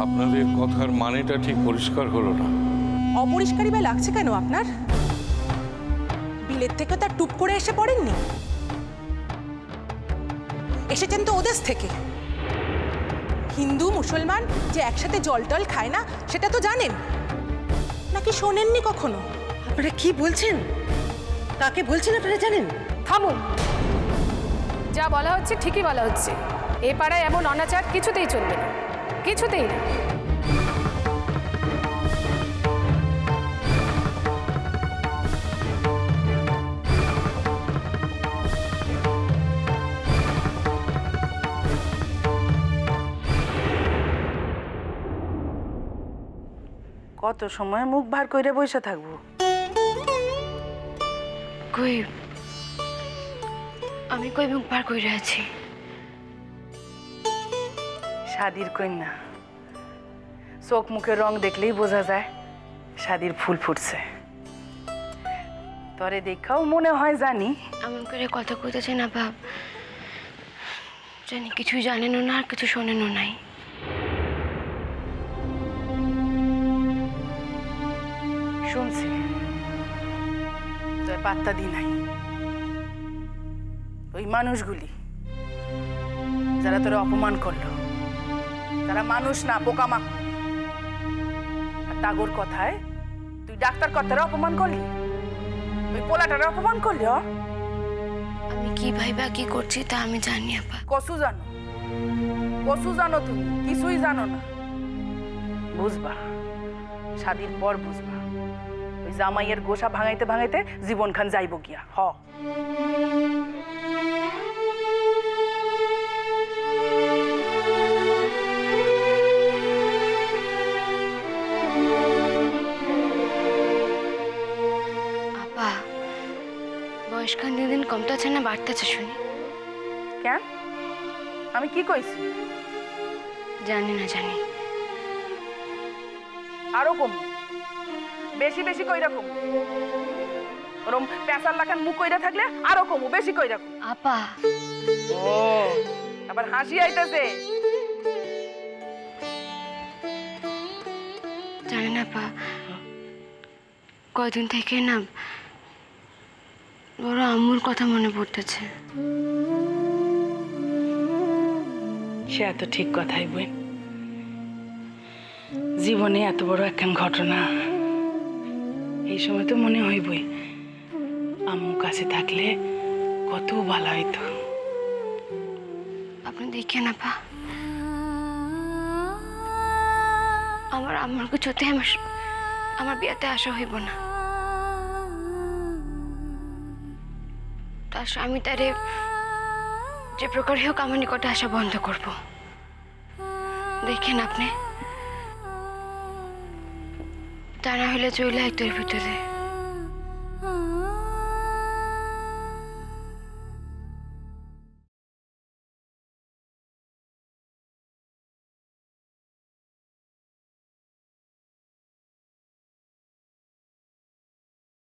আপনাদের কথার মানেটা ঠিক পরিষ্কার হলো না। অপরিষ্কারই বা লাগছে কেন আপনার? বিলেত থেকে তার টুপ করে এসে পড়েননি, এসেছেন তো ওদেশ থেকে। হিন্দু মুসলমান যে একসাথে জল টল খায় না সেটা তো জানেন, নাকি শোনেননি কখনো? আপনারা কি বলছেন? কাকে বলছেন আপনারা জানেন? থামুন, যা বলা হচ্ছে ঠিকই বলা হচ্ছে। এ পাড়ায় এমন অনাচার কিছুতেই চলবে না, কিছুতেই না। কত সময় মুখ ভার কইরে বসে থাকবো? কই আমি কই মুখ বার কইরা আছি? শাদির কন্যা, চোখ মুখের রং দেখলেই বোঝা যায় শাদির ফুল ফুটছে। তরে দেখাও মনে হয় জানি। এমন করে কথা কইতেছে না বাপ, জানি কিছুই জানেনও না আর কিছু শোনেনও নাই। শুনছি, তোর পাত্তা দি নাই। ওই মানুষগুলি যারা তোরে অপমান করলো, তারা মানুষ না, পোকামাকড়। আর তাগোর কথায় তুই ডাক্তার কর্তারা অপমান করলি, ওই পোলাটারে অপমান করলি। আমি কি ভাইবা কি করছি তা আমি জানি আপা। কসু জানো, কসু জানো, তুমি কিছুই জানো না। বুঝবা, শাদির পর বুঝবা। ওই জামাইয়ের গোসা ভাঙাইতে ভাঙাইতে জীবন খান যাইব গিয়া। আপা, বয়সখান দিন দিন কমতেছে না বাড়তেছে শুনি? কেন? আমি কি কইছি? জানি না, জানি আরো কম, বেশি বেশি কইরা কম। ওরম পেঁচার লাখান মুখ কইরা থাকলে আরো কমু, বেশি কইরা কম। আপা। ও, আবার হাসি আইতাছে। জানি না আপা, কয়দিন থেকে না বড় আম্মুর কথা মনে পড়তেছে। সে এত ঠিক কথাই বই। জীবনে এত বড় একখান ঘটনা, এই সময় তো মনে হইবই আম্মু কাছে থাকলে কত ভালো হইতো। আপনি দেখেন আপা, আমার আম্মার কিছুতে আমার বিয়াতে আসা হইব না। তার স্বামী তারে যে প্রকারই হোক আমার নিকটে আসা বন্ধ করব। দেখেন আপনি, তা না হলে চলে একটার ভিতরে।